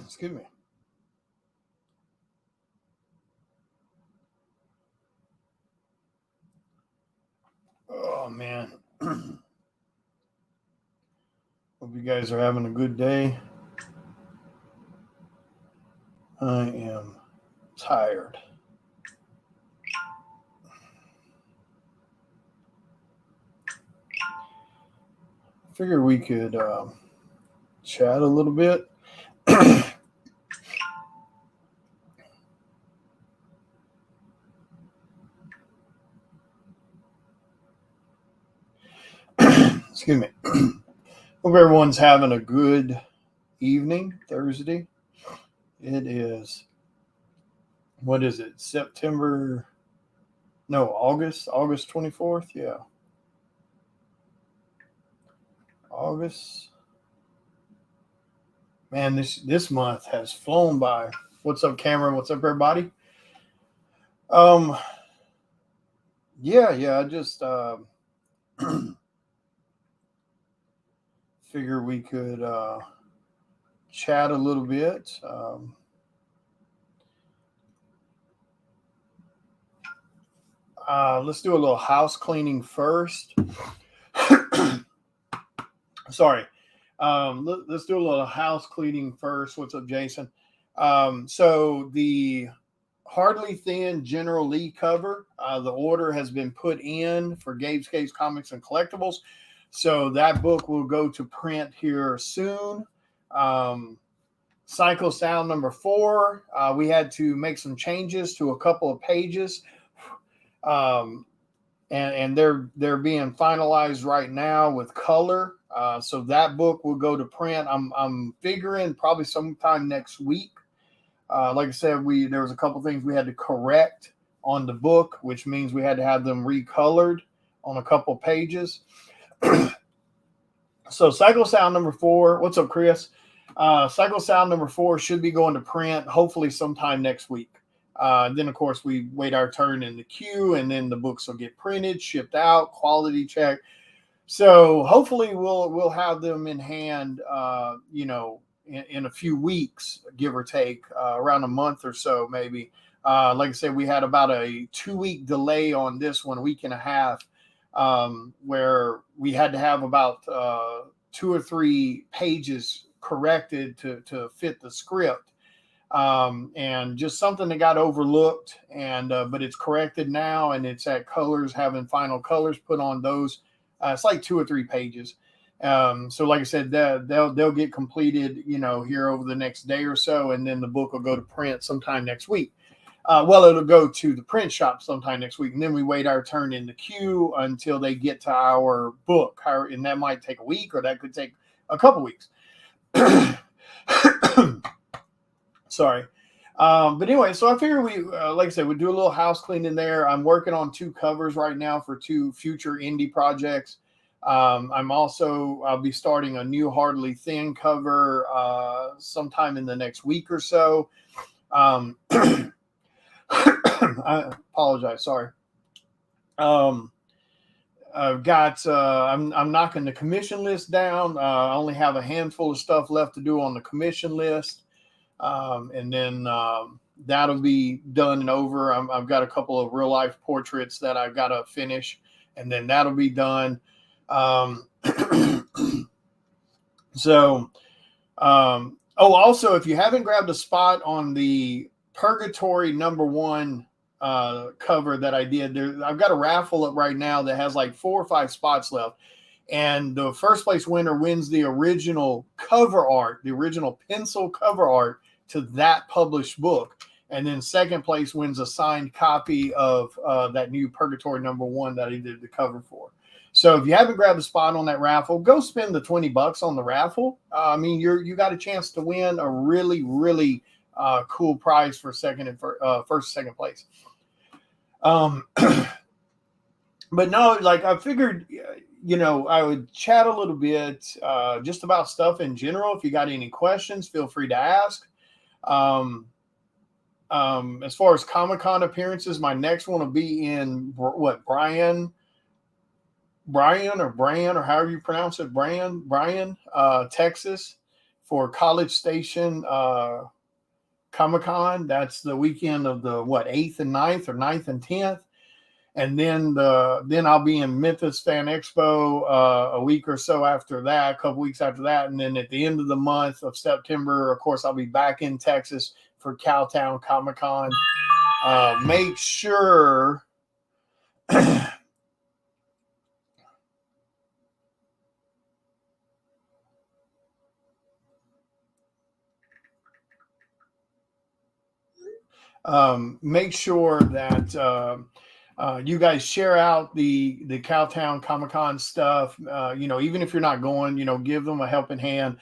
Excuse me. Oh man. Hope you guys are having a good day. I am tired. Figure we could chat a little bit. Excuse me. Hope everyone's having a good evening Thursday. It is, what is it? September, no, August 24th. Yeah. August. Man, this month has flown by. What's up, Cameron? What's up, everybody? Um, yeah. I just figure we could chat a little bit. Let's do a little house cleaning first. Sorry. Let's do a little house cleaning first. What's up, Jason? So the Hardly Thin General Lee cover, the order has been put in for Gabe's Case Comics and Collectibles. So that book will go to print here soon. Psycho Sound number 4, we had to make some changes to a couple of pages. And they're being finalized right now with color. So that book will go to print. I'm figuring probably sometime next week. Like I said, there was a couple things we had to correct on the book, which means we had to have them recolored on a couple pages. So Psycho Sound number 4. What's up, Chris? Psycho Sound number 4 should be going to print hopefully sometime next week. Then, of course, we wait our turn in the queue, and then the books will get printed, shipped out, quality check. So hopefully we'll have them in hand, in a few weeks, give or take, around a month or so, maybe. Like I said, we had about a 2-week delay on this one, a week and a half, where we had to have about 2 or 3 pages corrected to fit the script. And just something that got overlooked, and but it's corrected now, and it's at colors, having final colors put on those. It's like 2 or 3 pages. So like I said, they'll get completed, here over the next day or so, and then the book will go to print sometime next week. It'll go to the print shop sometime next week, and then we wait our turn in the queue until they get to our book. And that might take a week, or that could take a couple weeks. Sorry. But anyway, so I figure like I said, we do a little house cleaning there. I'm working on 2 covers right now for 2 future indie projects. I'll be starting a new Hardly Thin cover sometime in the next week or so. I apologize. Sorry. I've got, I'm knocking the commission list down. I only have a handful of stuff left to do on the commission list. And then that'll be done and over. I've got a couple of real life portraits that I've got to finish, and then that'll be done. Also, if you haven't grabbed a spot on the Purgatory number 1 cover that I did, I've got a raffle up right now that has like 4 or 5 spots left. And the first place winner wins the original cover art, the original pencil cover art to that published book. And then second place wins a signed copy of that new Purgatory number 1 that he did the cover for. So if you haven't grabbed a spot on that raffle, go spend the $20 on the raffle. You got a chance to win a really, really cool prize for first and second place. But no, like I figured, I would chat a little bit just about stuff in general. If you got any questions, feel free to ask. As far as Comic-Con appearances, my next one will be in Bryan, or however you pronounce it, Bryan, Texas, for College Station Comic-Con. That's the weekend of the 8th and 9th, or 9th and 10th. And then I'll be in Memphis Fan Expo a week or so after that, a couple weeks after that. And then at the end of the month of September, of course, I'll be back in Texas for Cowtown Comic-Con. Make sure make sure that you guys share out the Cowtown Comic-Con stuff. Even if you're not going, give them a helping hand.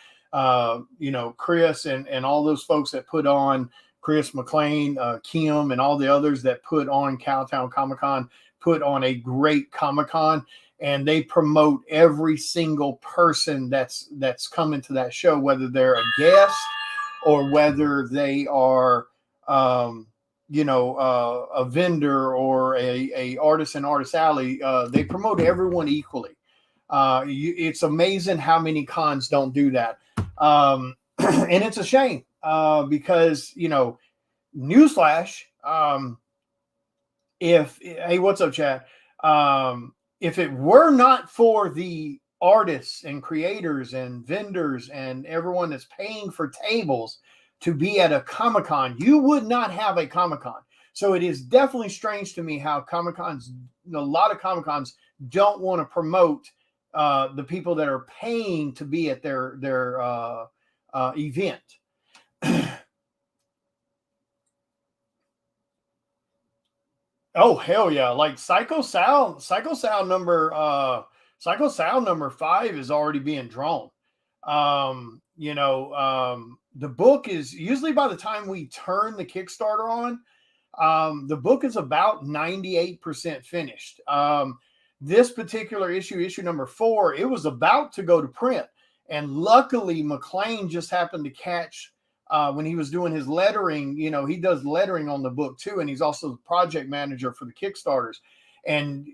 Chris and all those folks that put on, Chris McLean, Kim, and all the others that put on Cowtown Comic-Con, put on a great Comic-Con, and they promote every single person that's coming to that show, whether they're a guest or whether they are a vendor or a artist in Artist Alley. They promote everyone equally. It's amazing how many cons don't do that. And it's a shame because, newsflash, hey, what's up, chat? If it were not for the artists and creators and vendors and everyone that's paying for tables to be at a Comic-Con, you would not have a Comic-Con. So it is definitely strange to me how Comic-Cons, a lot of Comic-Cons don't want to promote the people that are paying to be at their event. Oh, hell yeah. Like Psycho Sal number 5 is already being drawn. The book is usually, by the time we turn the Kickstarter on, the book is about 98% finished. This particular issue number 4, it was about to go to print. And luckily, McLean just happened to catch, when he was doing his lettering, he does lettering on the book too. And he's also the project manager for the Kickstarters. And,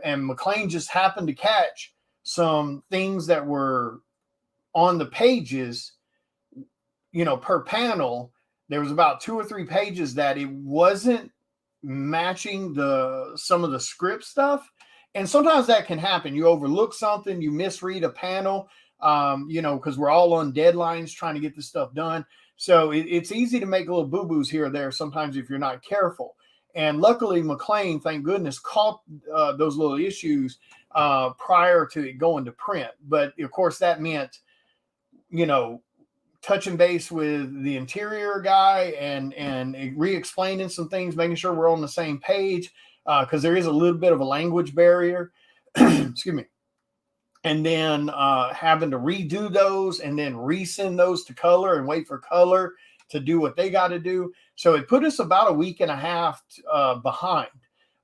and McLean just happened to catch some things that were on the pages, per panel. There was about 2 or 3 pages that it wasn't matching some of the script stuff. And sometimes that can happen. You overlook something, you misread a panel, because we're all on deadlines trying to get this stuff done. So it's easy to make little boo-boos here or there sometimes if you're not careful. And luckily, McLean, thank goodness, caught those little issues prior to it going to print. But of course, that meant, touching base with the interior guy and re-explaining some things, making sure we're on the same page, because there is a little bit of a language barrier. Excuse me. And then having to redo those and then resend those to color and wait for color to do what they got to do. So it put us about a week and a half behind.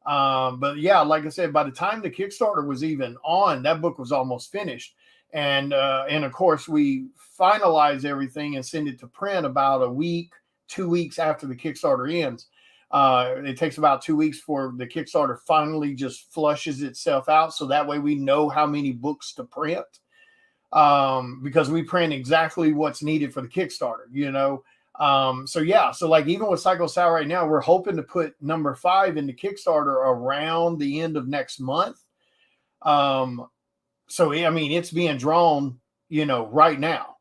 But yeah, like I said, by the time the Kickstarter was even on, that book was almost finished. And of course, we finalize everything and send it to print about a week, 2 weeks after the Kickstarter ends. It takes about 2 weeks for the Kickstarter finally just flushes itself out. So that way we know how many books to print, because we print exactly what's needed for the Kickstarter, So like even with Psycho Sal right now, we're hoping to put number 5 in the Kickstarter around the end of next month. So, I mean, it's being drawn, right now.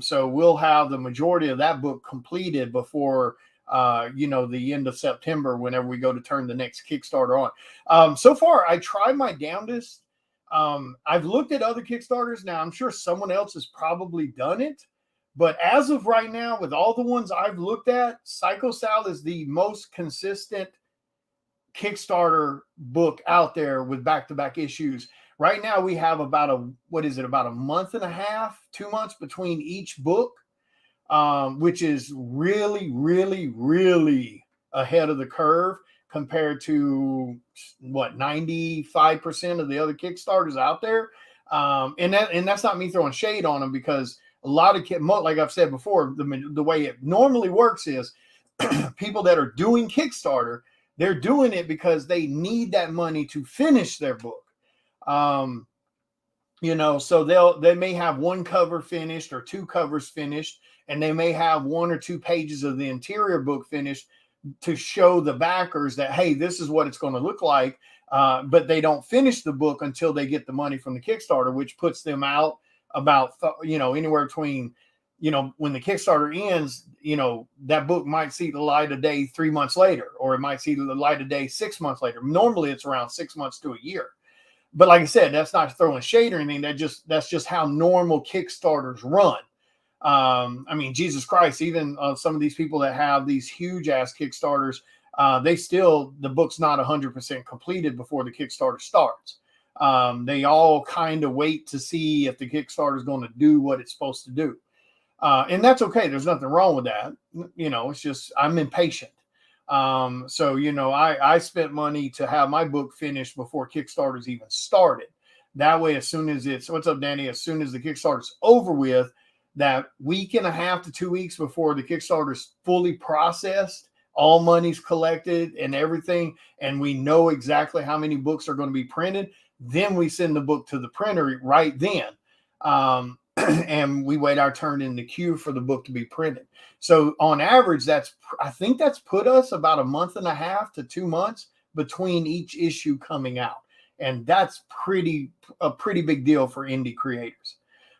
So we'll have the majority of that book completed before, the end of September, whenever we go to turn the next Kickstarter on. So far, I tried my damnedest. I've looked at other Kickstarters. Now, I'm sure someone else has probably done it. But as of right now, with all the ones I've looked at, Psycho Sal is the most consistent Kickstarter book out there with back-to-back issues. Right now, we have about a month and a half, 2 months between each book, which is really, really, really ahead of the curve compared to 95% of the other Kickstarters out there. And that's not me throwing shade on them, because a lot of like I've said before, the way it normally works is people that are doing Kickstarter, they're doing it because they need that money to finish their book. So they may have one cover finished or two covers finished, and they may have 1 or 2 pages of the interior book finished to show the backers that, hey, this is what it's going to look like. But they don't finish the book until they get the money from the Kickstarter, which puts them out about anywhere between, when the Kickstarter ends, that book might see the light of day 3 months later, or it might see the light of day 6 months later. Normally it's around 6 months to a year. But like I said, that's not throwing shade or anything. That's just how normal Kickstarters run. I mean, Jesus Christ, even some of these people that have these huge ass Kickstarters, the book's not 100% completed before the Kickstarter starts. They all kind of wait to see if the Kickstarter is going to do what it's supposed to do. And that's okay. There's nothing wrong with that. It's just, I'm impatient. So, I spent money to have my book finished before Kickstarter's even started. That way, as soon as what's up, Danny? As soon as the Kickstarter's over with, that week and a half to 2 weeks before the Kickstarter's fully processed, all money's collected and everything, and we know exactly how many books are going to be printed, then we send the book to the printer right then. And we wait our turn in the queue for the book to be printed. So on average, I think that's put us about 1.5 to 2 months between each issue coming out. And that's a pretty big deal for indie creators.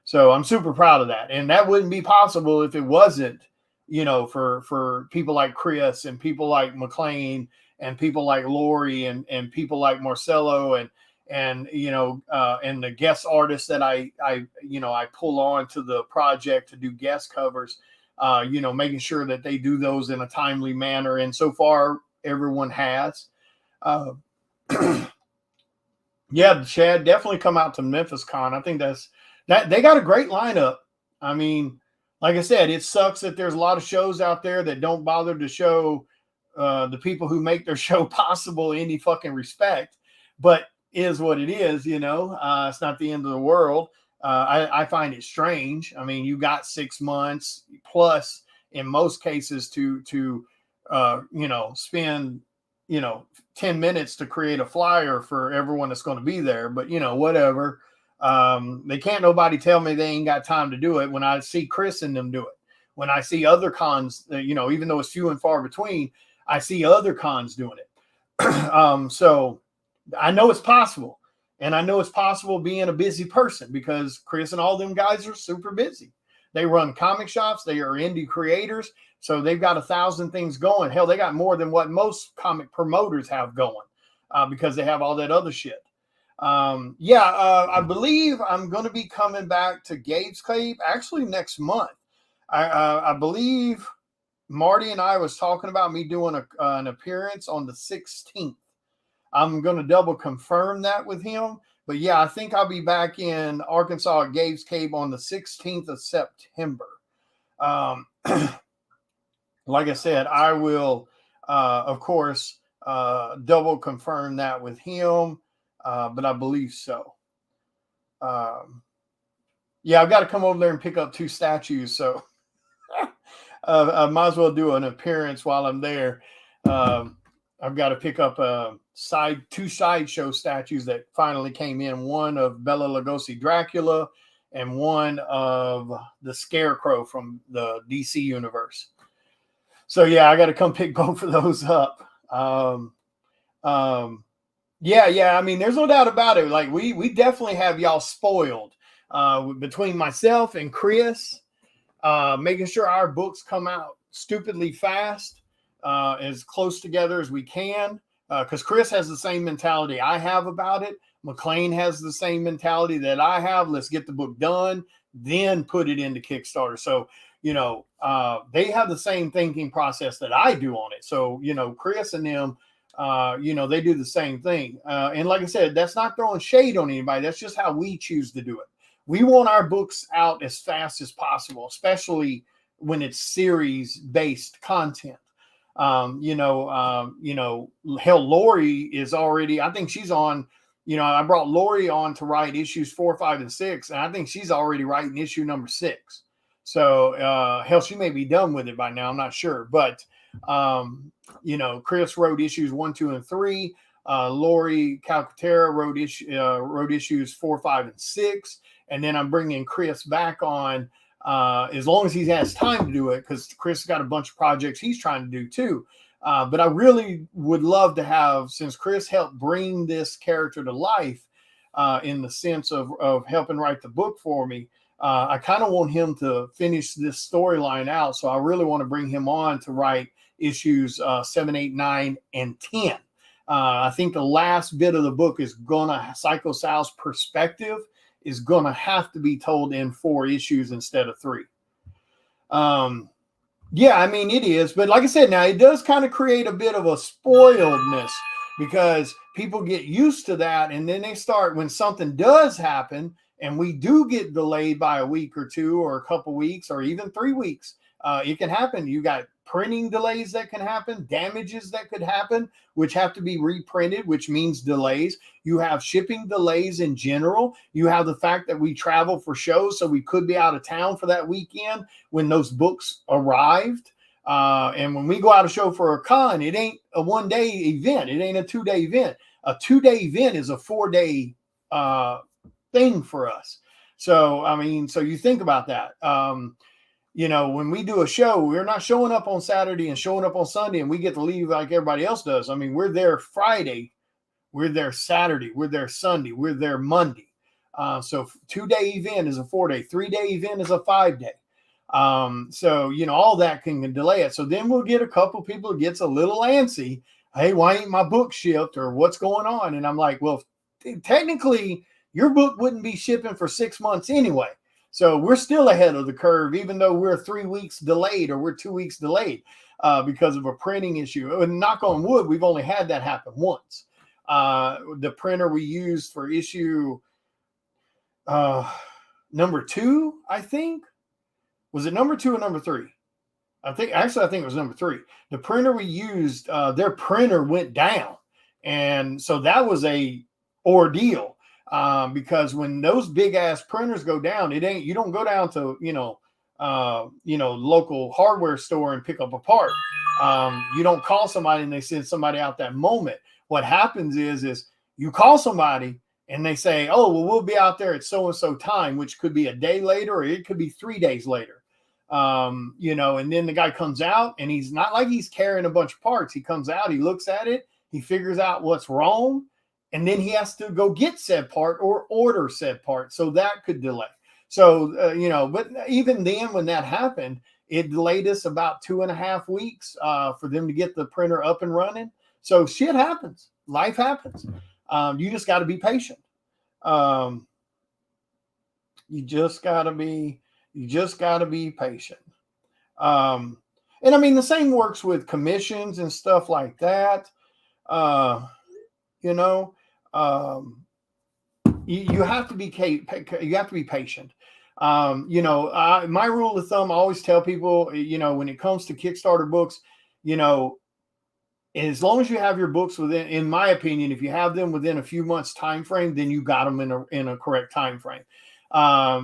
So I'm super proud of that. And that wouldn't be possible if it wasn't, for people like Chris and people like McLean and people like Lori and people like Marcelo and the guest artists that I pull on to the project to do guest covers, making sure that they do those in a timely manner. And so far, everyone has. Yeah, Chad, definitely come out to Memphis Con. I think that they got a great lineup. I mean, like I said, it sucks that there's a lot of shows out there that don't bother to show the people who make their show possible any fucking respect, but is what it is, it's not the end of the world. I find it strange. I mean, you got 6 months plus in most cases to spend, 10 minutes to create a flyer for everyone that's going to be there. But, whatever. They can't nobody tell me they ain't got time to do it when I see Chris and them do it. When I see other cons, even though it's few and far between, I see other cons doing it. So I know it's possible. And I know it's possible being a busy person because Chris and all them guys are super busy. They run comic shops. They are indie creators. So they've got 1,000 things going. Hell, they got more than what most comic promoters have going because they have all that other shit. I believe I'm going to be coming back to Gabe's Cave actually next month. I believe Marty and I was talking about me doing an appearance on the 16th. I'm going to double confirm that with him. But yeah, I think I'll be back in Arkansas at Gabe's Cave on the 16th of September. Like I said, I will, of course, double confirm that with him. But I believe so. Yeah, I've got to come over there and pick up 2 statues. So I might as well do an appearance while I'm there. I've got to pick up 2 sideshow statues that finally came in. One of Bela Lugosi Dracula and one of the Scarecrow from the DC universe. So yeah, I got to come pick both of those up. Yeah. I mean, there's no doubt about it. Like we definitely have y'all spoiled between myself and Chris, making sure our books come out stupidly fast, as close together as we can. Because Chris has the same mentality I have about it. McLean has the same mentality that I have. Let's get the book done, then put it into Kickstarter. So, they have the same thinking process that I do on it. So, Chris and them, they do the same thing. And like I said, that's not throwing shade on anybody. That's just how we choose to do it. We want our books out as fast as possible, especially when it's series-based content. Hell, Lori is already, I think she's on, I brought Lori on to write issues 4, 5, and 6, and I think she's already writing issue number 6. So, hell, she may be done with it by now. I'm not sure. But, Chris wrote issues 1, 2, and 3. Lori Calcaterra wrote issues 4, 5, and 6. And then I'm bringing Chris back on as long as he has time to do it, because Chris has got a bunch of projects he's trying to do too. But I really would love to have, since Chris helped bring this character to life in the sense of helping write the book for me, I kind of want him to finish this storyline out. So I really want to bring him on to write issues 7, 8, 9, and 10. I think the last bit of the book is gonna, Psycho Sal's perspective is gonna have to be told in 4 issues instead of 3. Yeah, I mean, it is. But like I said, now it does kind of create a bit of a spoiledness, because people get used to that. And then they start, when something does happen and we do get delayed by a week or 2 or a couple weeks or even 3 weeks, it can happen. You got printing delays that can happen, damages that could happen, which have to be reprinted, which means delays. You have shipping delays in general. You have the fact that we travel for shows, so we could be out of town for that weekend when those books arrived. And when we go out a show for a con, it ain't a 1-day event. It ain't a 2-day event. A 2-day event is a 4-day thing for us. So, I mean, so you think about that. You know, when we do a show, we're not showing up on Saturday and showing up on Sunday and we get to leave like everybody else does. I mean, we're there Friday, we're there Saturday, we're there Sunday, we're there Monday. So 2-day event is a 4-day, 3-day event is a 5-day. So, you know, all that can delay it. So then we'll get a couple people who gets a little antsy. Hey, why ain't my book shipped, or what's going on? And I'm like, well, technically your book wouldn't be shipping for 6 months anyway. So we're still ahead of the curve, even though we're 3 weeks delayed or we're 2 weeks delayed because of a printing issue. And knock on wood, we've only had that happen once. The printer we used for issue number 2, I think. Was it number 2 or number 3? I think it was number 3. The printer we used, their printer went down. And so that was a ordeal. Because when those big ass printers go down, you don't go down to, local hardware store and pick up a part. You don't call somebody and they send somebody out that moment. What happens is you call somebody and they say, oh, well, we'll be out there at so-and-so time, which could be a day later, or it could be 3 days later. And then the guy comes out and he's not like he's carrying a bunch of parts. He comes out, he looks at it, he figures out what's wrong. And then he has to go get said part or order said part. So that could delay. So, but even then when that happened, it delayed us about 2.5 weeks for them to get the printer up and running. So shit happens. Life happens. You just got to be patient. You just got to be patient. And I mean, the same works with commissions and stuff like that. You have to be patient. My rule of thumb, I always tell people, when it comes to Kickstarter books, as long as you have your books within, in my opinion, if you have them within a few months time frame, then you got them in a correct time frame.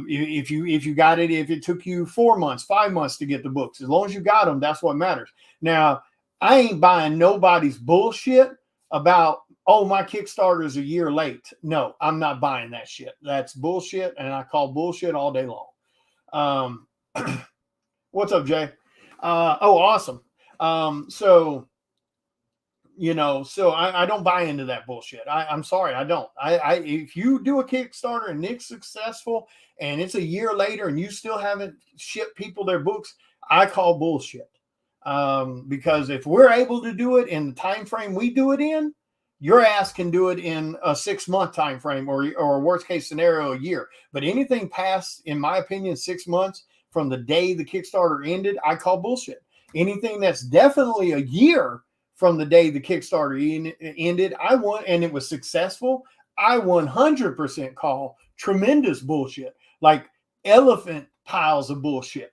If it took you 4 months, 5 months to get the books, as long as you got them, that's what matters. Now, I ain't buying nobody's bullshit about, oh, my Kickstarter is a year late. No, I'm not buying that shit. That's bullshit, and I call bullshit all day long. What's up, Jay? Awesome. So I don't buy into that bullshit. I'm sorry, I don't. If you do a Kickstarter and it's successful and it's a year later and you still haven't shipped people their books, I call bullshit. Because if we're able to do it in the time frame we do it in, your ass can do it in a 6-month time frame, or worst case scenario, a year. But anything past, in my opinion, 6 months from the day the Kickstarter ended, I call bullshit. Anything that's definitely a year from the day the Kickstarter ended, and it was successful, I 100% call tremendous bullshit, like elephant piles of bullshit.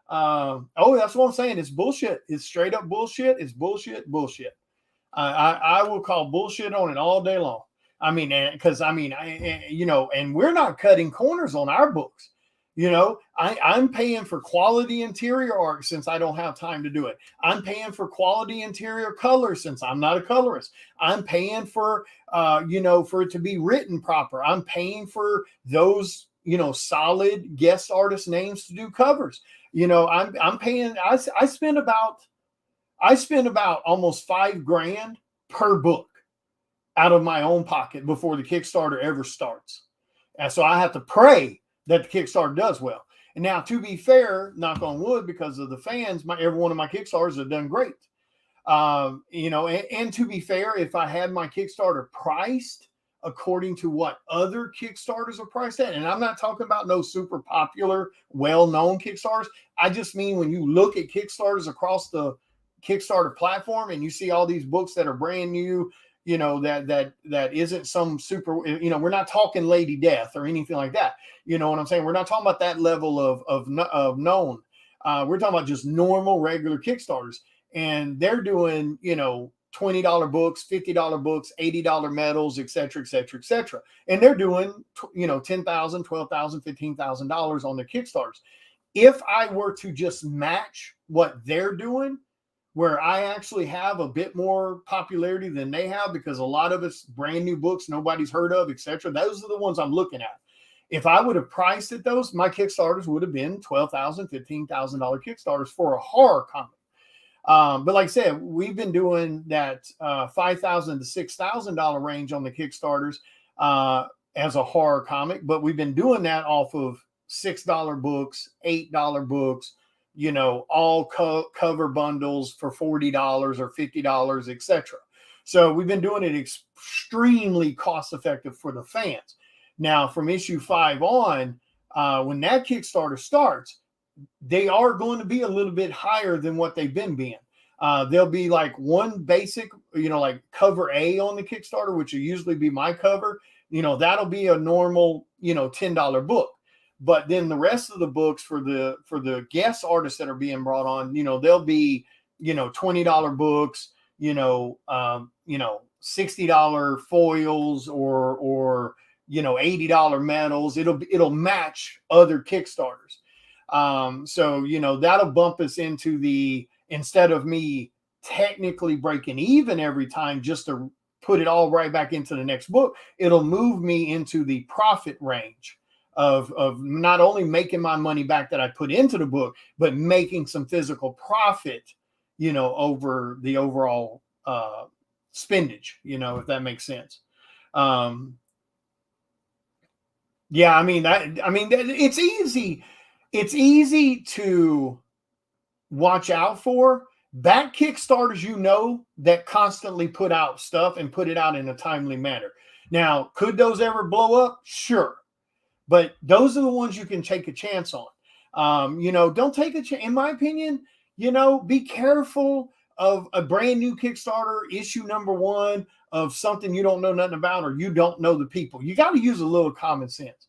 That's what I'm saying. It's bullshit. It's straight up bullshit. It's bullshit. I will call bullshit on it all day long. I mean, and we're not cutting corners on our books. You know, I'm paying for quality interior art since I don't have time to do it. I'm paying for quality interior color since I'm not a colorist. I'm paying for, for it to be written proper. I'm paying for those, solid guest artist names to do covers. I'm paying. I spend about almost $5,000 per book out of my own pocket before the Kickstarter ever starts. And so I have to pray that the Kickstarter does well. And now, to be fair, knock on wood, because of the fans, every one of my Kickstarters have done great. And to be fair, if I had my Kickstarter priced according to what other Kickstarters are priced at, and I'm not talking about no super popular, well-known Kickstarters. I just mean when you look at Kickstarters across the Kickstarter platform and you see all these books that are brand new, that isn't some super, we're not talking Lady Death or anything like that. You know what I'm saying? We're not talking about that level of known. We're talking about just normal, regular Kickstarters. And they're doing, $20 books, $50 books, $80 medals, et cetera, et cetera, et cetera. And they're doing, $10,000, $12,000, $15,000 on their Kickstarters. If I were to just match what they're doing, where I actually have a bit more popularity than they have, because a lot of it's brand new books nobody's heard of, etc. Those are the ones I'm looking at. If I would have priced at those, my Kickstarters would have been $12,000, $15,000 Kickstarters for a horror comic. But like I said, we've been doing that $5,000 to $6,000 range on the Kickstarters as a horror comic, but we've been doing that off of $6 books, $8 books, all cover bundles for $40 or $50, etc. So we've been doing it extremely cost effective for the fans. Now, from issue 5 on, when that Kickstarter starts, they are going to be a little bit higher than what they've been being. There'll be like one basic, like cover A on the Kickstarter, which will usually be my cover. That'll be a normal, $10 book. But then the rest of the books for the guest artists that are being brought on, they'll be, $20 books, $60 foils or $80 medals. It'll match other Kickstarters. So that'll bump us into the, instead of me technically breaking even every time just to put it all right back into the next book, it'll move me into the profit range of not only making my money back that I put into the book, but making some physical profit, over the overall spendage, if that makes sense. Yeah, it's easy. It's easy to watch out for. Back Kickstarters, that constantly put out stuff and put it out in a timely manner. Now, could those ever blow up? Sure. But those are the ones you can take a chance on. Don't take a chance. In my opinion, be careful of a brand new Kickstarter, issue number 1 of something you don't know nothing about, or you don't know the people. You got to use a little common sense.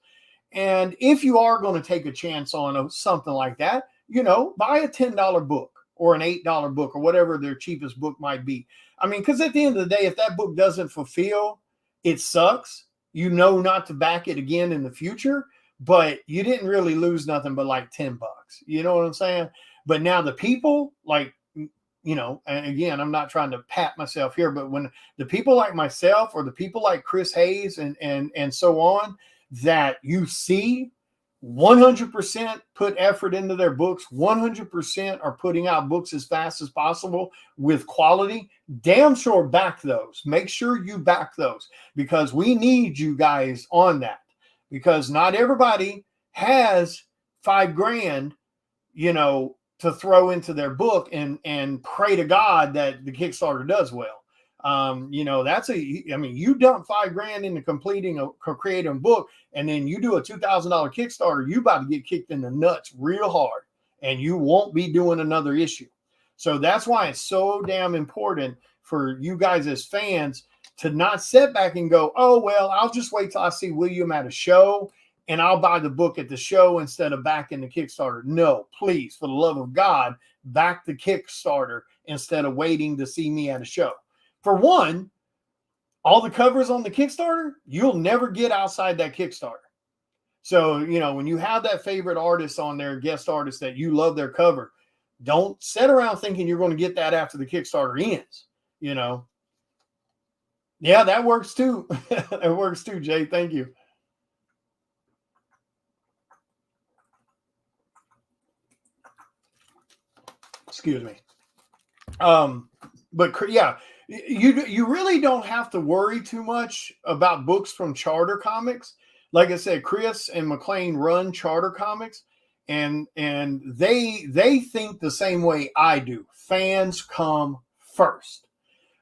And if you are going to take a chance on something like that, buy a $10 book or an $8 book or whatever their cheapest book might be. Because at the end of the day, if that book doesn't fulfill, it sucks. Not to back it again in the future, but you didn't really lose nothing but like $10. You know what I'm saying? But now the people, like, and again, I'm not trying to pat myself here, but when the people like myself or the people like Chris Hayes and so on, that you see 100% put effort into their books, 100% are putting out books as fast as possible with quality, damn sure back those. Make sure you back those, because we need you guys on that, because not everybody has $5,000, to throw into their book and pray to God that the Kickstarter does well. You dump $5,000 into completing creating a book, and then you do a $2,000 Kickstarter, you about to get kicked in the nuts real hard, and you won't be doing another issue. So that's why it's so damn important for you guys as fans to not sit back and go, oh, well, I'll just wait till I see William at a show and I'll buy the book at the show instead of backing the Kickstarter. No, please, for the love of God, back the Kickstarter instead of waiting to see me at a show. For one, all the covers on the Kickstarter, you'll never get outside that Kickstarter. So, when you have that favorite artist on there, guest artist that you love their cover, don't sit around thinking you're going to get that after the Kickstarter ends, Yeah, that works too. It works too, Jay. Thank you. Excuse me. But yeah, you really don't have to worry too much about books from Charter Comics. Like I said, Chris and McLean run Charter Comics, and they think the same way I do. Fans come first.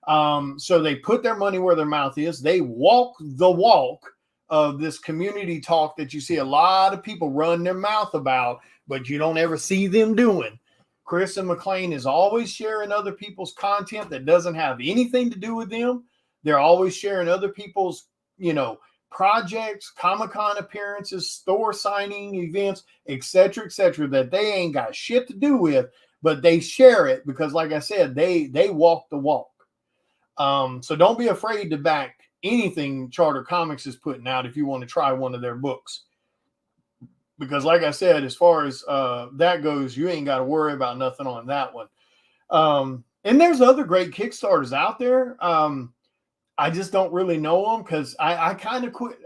So they put their money where their mouth is. They walk the walk of this community talk that you see a lot of people run their mouth about, but you don't ever see them doing. Chris and McLean is always sharing other people's content that doesn't have anything to do with them. They're always sharing other people's, projects, Comic-Con appearances, store signing events, etc., that they ain't got shit to do with, but they share it because, like I said, they walk the walk. So don't be afraid to back anything Charter Comics is putting out if you want to try one of their books. Because like I said, as far as that goes, you ain't got to worry about nothing on that one. And there's other great Kickstarters out there. I just don't really know them because I kind of quit.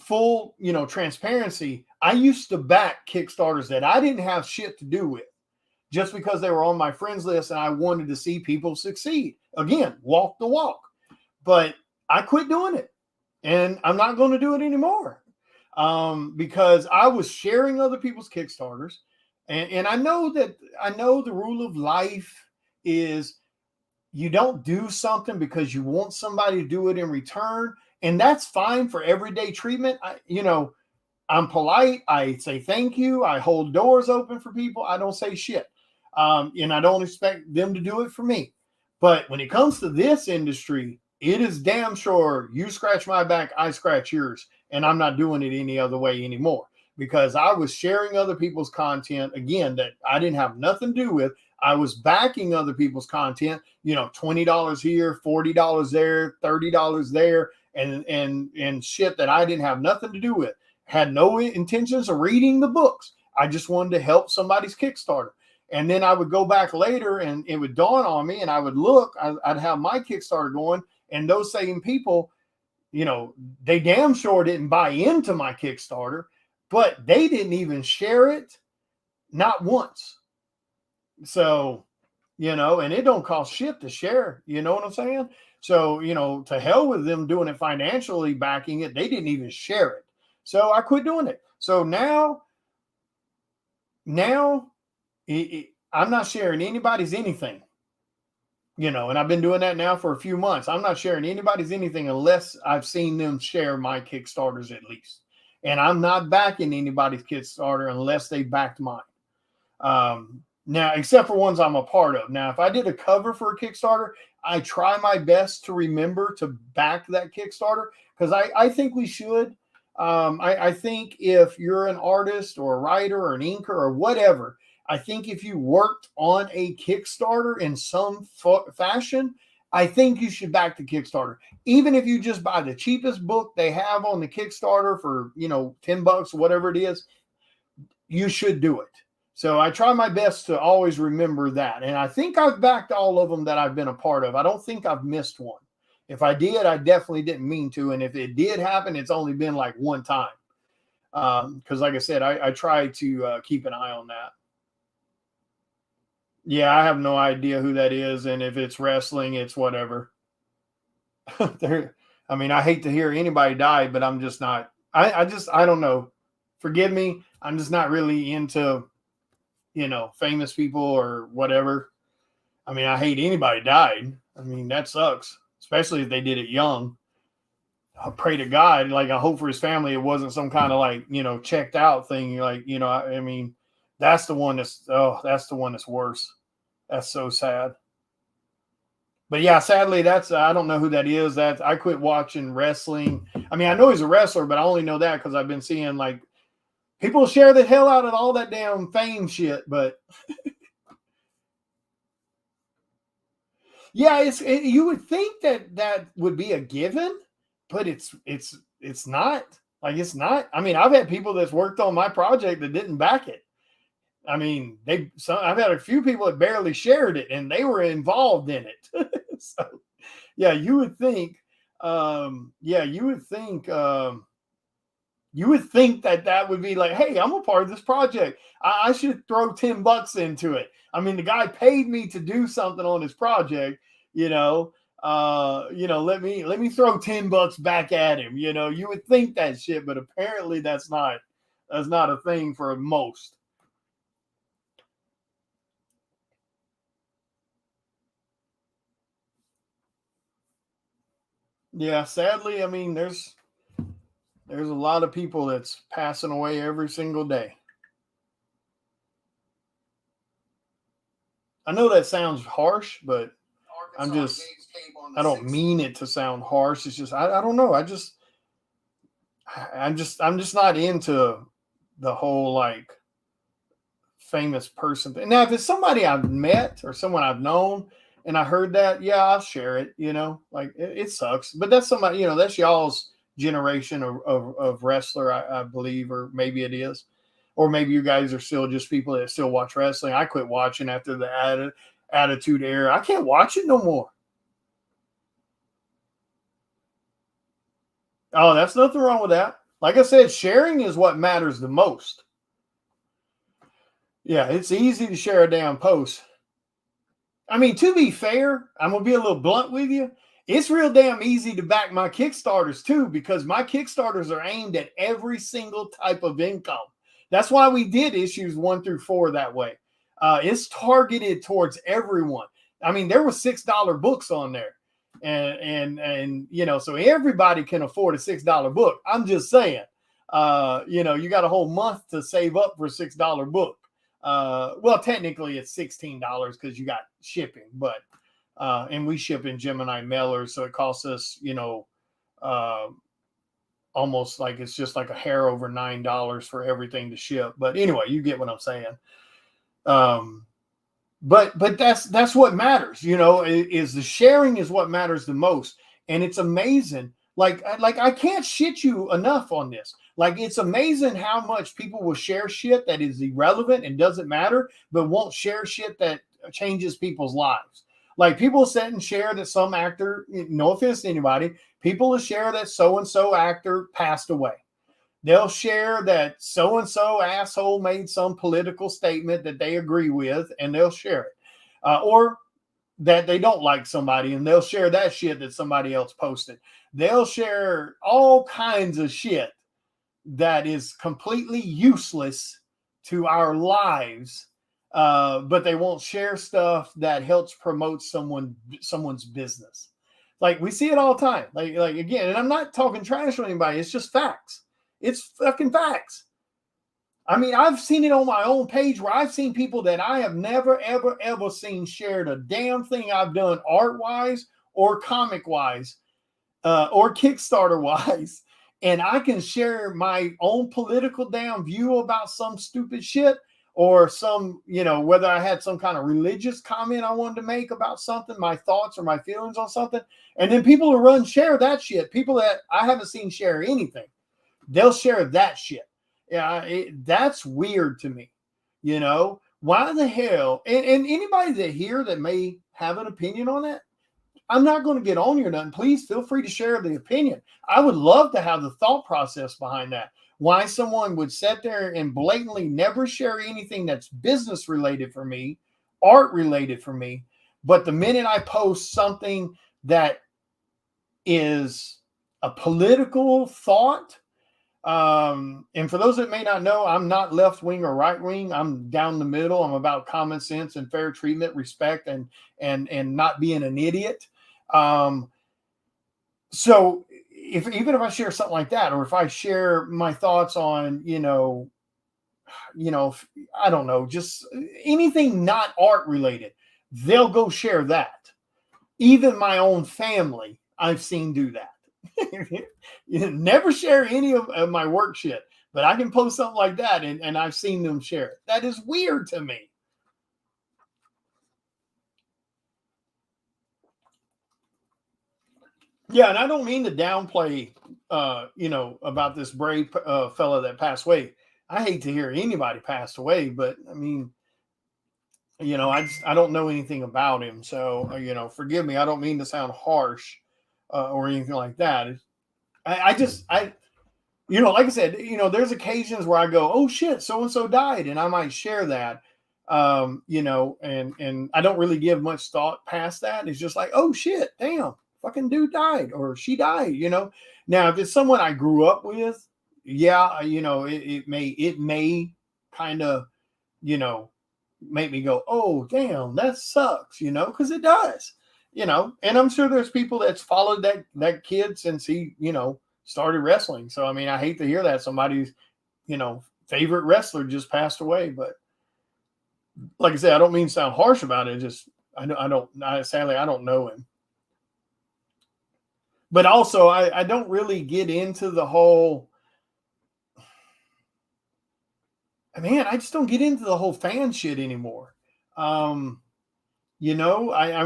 Full, transparency. I used to back Kickstarters that I didn't have shit to do with just because they were on my friends list and I wanted to see people succeed. Again, walk the walk. But I quit doing it and I'm not going to do it anymore. Because I was sharing other people's Kickstarters, and I know the rule of life is you don't do something because you want somebody to do it in return, and that's fine for everyday treatment. I'm polite. I say thank you. I hold doors open for people. I don't say shit, and I don't expect them to do it for me. But when it comes to this industry, it is damn sure you scratch my back, I scratch yours. And I'm not doing it any other way anymore because I was sharing other people's content, again, that I didn't have nothing to do with. I was backing other people's content, $20 here, $40 there, $30 there, and shit that I didn't have nothing to do with. Had no intentions of reading the books. I just wanted to help somebody's Kickstarter. And then I would go back later and it would dawn on me and I would look, I'd have my Kickstarter going, and those same people, they damn sure didn't buy into my Kickstarter, but they didn't even share it, not once. So, and it don't cost shit to share, you know what I'm saying? So, to hell with them doing it financially, backing it, they didn't even share it. So I quit doing it. So now I'm not sharing anybody's anything. And I've been doing that now for a few months. I'm not sharing anybody's anything unless I've seen them share my Kickstarters at least. And I'm not backing anybody's Kickstarter unless they backed mine. Now, except for ones I'm a part of. Now, if I did a cover for a Kickstarter, I try my best to remember to back that Kickstarter because I think we should. I think if you're an artist or a writer or an inker or whatever, I think if you worked on a Kickstarter in some fashion, I think you should back the Kickstarter. Even if you just buy the cheapest book they have on the Kickstarter for, $10, whatever it is, you should do it. So I try my best to always remember that. And I think I've backed all of them that I've been a part of. I don't think I've missed one. If I did, I definitely didn't mean to. And if it did happen, it's only been like one time. Because like I said, I try to keep an eye on that. Yeah, I have no idea who that is. And if it's wrestling, it's whatever. I hate to hear anybody die, but I'm just not. I don't know. Forgive me. I'm just not really into, famous people or whatever. I hate anybody died. That sucks, especially if they did it young. I pray to God, I hope for his family it wasn't some kind of checked out thing. That's the one that's worse. That's so sad. But yeah, sadly, I don't know who that is. I quit watching wrestling. I know he's a wrestler, but I only know that because I've been seeing people share the hell out of all that damn fame shit. But yeah, you would think that would be a given, but it's not. Like, it's not. I mean, I've had people that's worked on my project that didn't back it. I mean, I've had a few people that barely shared it, and they were involved in it. So, yeah, you would think, you would think that would be like, hey, I'm a part of this project. I should throw $10 into it. I mean, the guy paid me to do something on his project, let me throw $10 back at him. You would think that shit, but apparently that's not a thing for most. Yeah, sadly, I mean, there's a lot of people that's passing away every single day. I know that sounds harsh, but I don't mean it to sound harsh. It's just I don't know. I'm just not into the whole like famous person thing. Now, if it's somebody I've met or someone I've known and I heard that, yeah, I'll share it. Like it sucks, but that's somebody. That's y'all's generation of wrestler, I believe, or maybe it is, or maybe you guys are still just people that still watch wrestling. I quit watching after the Attitude Era. I can't watch it no more. Oh, that's nothing wrong with that. Like I said, sharing is what matters the most. Yeah, it's easy to share a damn post. I mean, to be fair, I'm going to be a little blunt with you. It's real damn easy to back my Kickstarters too, because my Kickstarters are aimed at every single type of income. That's why we did issues 1 through 4 that way. It's targeted towards everyone. I mean, there were $6 books on there, and so everybody can afford a $6 book. I'm just saying, you got a whole month to save up for a $6 book. Well, technically it's $16 because you got shipping, but and we ship in Gemini mailers, so it costs us, almost like it's just like a hair over $9 for everything to ship. But anyway, you get what I'm saying. But that's what matters, is the sharing is what matters the most. And it's amazing. Like I can't shit you enough on this. Like, it's amazing how much people will share shit that is irrelevant and doesn't matter, but won't share shit that changes people's lives. Like, people sit and share that some actor, no offense to anybody, people will share that so-and-so actor passed away. They'll share that so-and-so asshole made some political statement that they agree with, and they'll share it. Or that they don't like somebody, and they'll share that shit that somebody else posted. They'll share all kinds of shit that is completely useless to our lives, but they won't share stuff that helps promote someone's business. Like, we see it all the time. Like again, and I'm not talking trash on anybody. It's just facts. It's fucking facts. I mean, I've seen it on my own page where I've seen people that I have never, ever, ever seen shared a damn thing I've done art-wise or comic-wise or Kickstarter-wise. And I can share my own political damn view about some stupid shit or some, whether I had some kind of religious comment I wanted to make about something, my thoughts or my feelings on something. And then people who share that shit, people that I haven't seen share anything, they'll share that shit. Yeah, that's weird to me. Why the hell? And anybody that here that may have an opinion on that, I'm not going to get on your nothing. Please feel free to share the opinion. I would love to have the thought process behind that. Why someone would sit there and blatantly never share anything that's business related for me, art related for me. But the minute I post something that is a political thought, and for those that may not know, I'm not left wing or right wing. I'm down the middle. I'm about common sense and fair treatment, respect, and not being an idiot. So even if I share something like that, or if I share my thoughts on, I don't know, just anything not art related, they'll go share that. Even my own family, I've seen do that. Never share any of my work shit, but I can post something like that, and I've seen them share it. That is weird to me. Yeah, and I don't mean to downplay about this brave fella that passed away. I hate to hear anybody passed away, but I mean, I don't know anything about him, so forgive me. I don't mean to sound harsh or anything like that. Like I said, there's occasions where I go, oh shit, so and so died, and I might share that, and I don't really give much thought past that. It's just like, oh shit, damn, fucking dude died or she died. Now if it's someone I grew up with, yeah, it may kind of, make me go, oh damn, that sucks, because it does, and I'm sure there's people that's followed that kid since he, started wrestling. So I mean, I hate to hear that somebody's, favorite wrestler just passed away. But like I said, I don't mean to sound harsh about it. Just sadly I don't know him. But also I don't really get into the whole, I just don't get into the whole fan shit anymore. I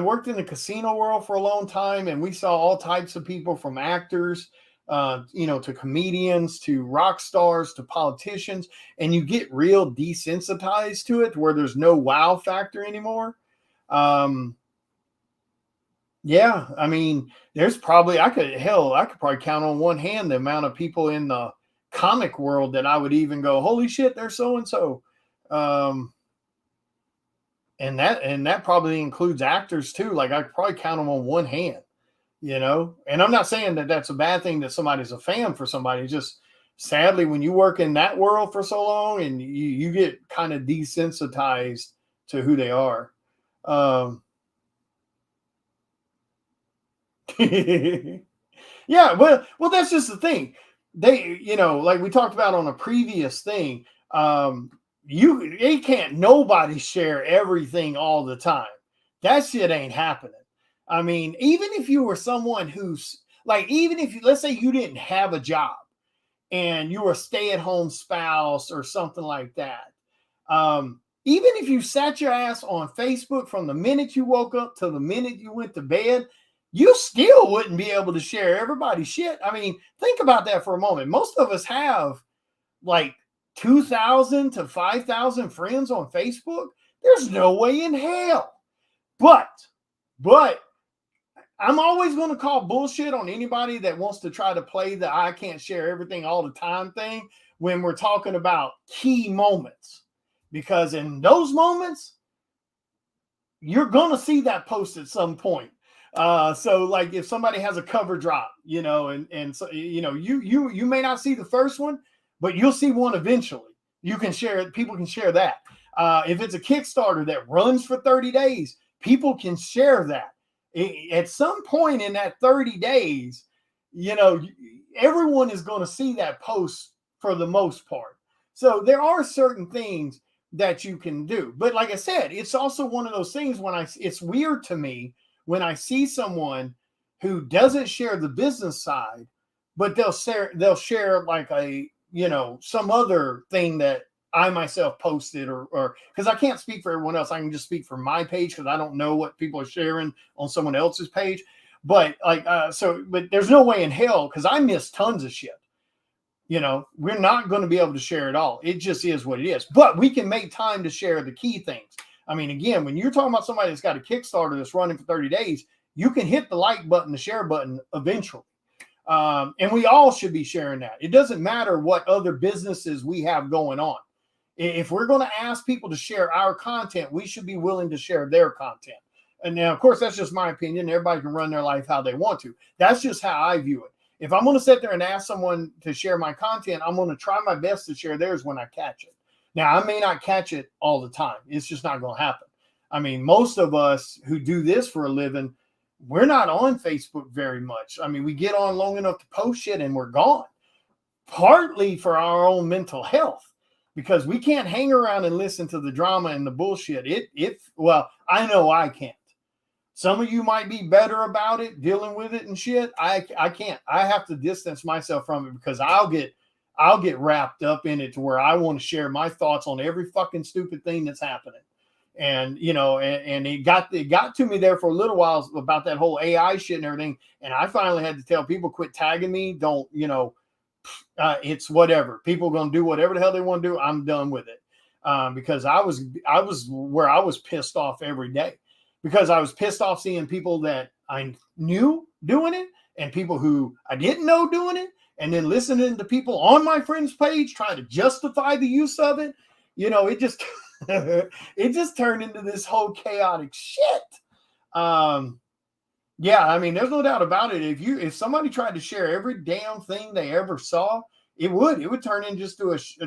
worked in the casino world for a long time, and we saw all types of people, from actors, to comedians, to rock stars, to politicians, and you get real desensitized to it, where there's no wow factor anymore. Yeah, I mean, there's probably I could probably count on one hand the amount of people in the comic world that I would even go, holy shit, they're so and so. And that probably includes actors too. Like I could probably count them on one hand, and I'm not saying that that's a bad thing that somebody's a fan for somebody. Just sadly, when you work in that world for so long, and you get kind of desensitized to who they are. Yeah, well, that's just the thing. They, like we talked about on a previous thing, nobody share everything all the time. That shit ain't happening. I mean, even if you were someone who's like, even if let's say you didn't have a job and you were a stay-at-home spouse or something like that, even if you sat your ass on Facebook from the minute you woke up to the minute you went to bed, you still wouldn't be able to share everybody's shit. I mean, think about that for a moment. Most of us have like 2,000 to 5,000 friends on Facebook. There's no way in hell. But I'm always going to call bullshit on anybody that wants to try to play the I can't share everything all the time thing when we're talking about key moments. Because in those moments, you're going to see that post at some point. So like if somebody has a cover drop, and so, you may not see the first one, but you'll see one eventually. You can share it. People can share that. If it's a Kickstarter that runs for 30 days, people can share that. At some point in that 30 days, everyone is going to see that post for the most part. So there are certain things that you can do. But like I said, it's also one of those things it's weird to me when I see someone who doesn't share the business side, but they'll share like some other thing that I myself posted, or because I can't speak for everyone else. I can just speak for my page because I don't know what people are sharing on someone else's page. But but there's no way in hell, because I miss tons of shit. We're not going to be able to share it all. It just is what it is. But we can make time to share the key things. I mean, again, when you're talking about somebody that's got a Kickstarter that's running for 30 days, you can hit the like button, the share button eventually. And we all should be sharing that. It doesn't matter what other businesses we have going on. If we're going to ask people to share our content, we should be willing to share their content. And now, of course, that's just my opinion. Everybody can run their life how they want to. That's just how I view it. If I'm going to sit there and ask someone to share my content, I'm going to try my best to share theirs when I catch it. Now, I may not catch it all the time. It's just not going to happen. I mean, most of us who do this for a living, we're not on Facebook very much. I mean, we get on long enough to post shit and we're gone. Partly for our own mental health, because we can't hang around and listen to the drama and the bullshit. Well, I know I can't. Some of you might be better about it, dealing with it and shit. I can't. I have to distance myself from it, because I'll get wrapped up in it to where I want to share my thoughts on every fucking stupid thing that's happening. And and it got to me there for a little while about that whole AI shit and everything. And I finally had to tell people, quit tagging me. Don't, it's whatever. People are gonna do whatever the hell they want to do. I'm done with it. Because I was where I was pissed off every day, because I was pissed off seeing people that I knew doing it and people who I didn't know doing it, and then listening to people on my friend's page trying to justify the use of it. It just it just turned into this whole chaotic shit. Yeah, I mean, there's no doubt about it. If somebody tried to share every damn thing they ever saw, it would turn into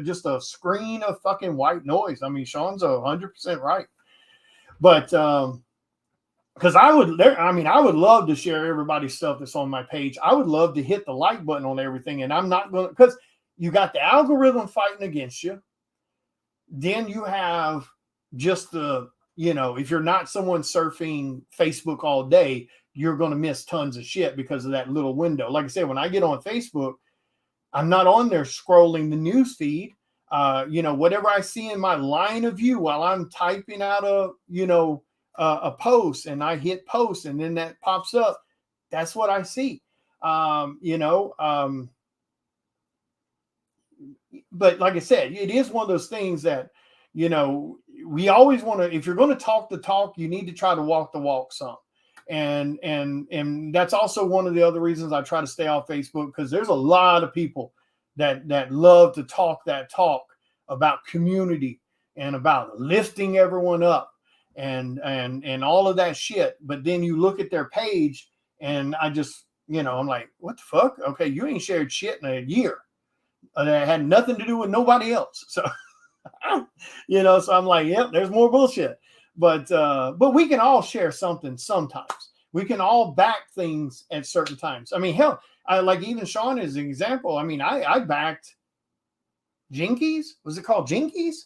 just a screen of fucking white noise. I mean, Sean's 100% right. But because I would love to share everybody's stuff that's on my page. I would love to hit the like button on everything, and I'm not going to, because you got the algorithm fighting against you. Then you have just if you're not someone surfing Facebook all day, you're going to miss tons of shit because of that little window. Like I said, when I get on Facebook, I'm not on there scrolling the news feed. Whatever I see in my line of view while I'm typing out a post, and I hit post and then that pops up, that's what I see. But like I said, it is one of those things that, we always want to, if you're going to talk the talk, you need to try to walk the walk some. And that's also one of the other reasons I try to stay off Facebook, because there's a lot of people that love to talk that talk about community and about lifting everyone up and all of that shit. But then you look at their page and I just, I'm like, what the fuck? Okay, you ain't shared shit in a year. That had nothing to do with nobody else. So, so I'm like, yep, there's more bullshit. But we can all share something sometimes. We can all back things at certain times. I mean, hell, like even Sean is an example. I mean, I backed Jinkies. Was it called Jinkies?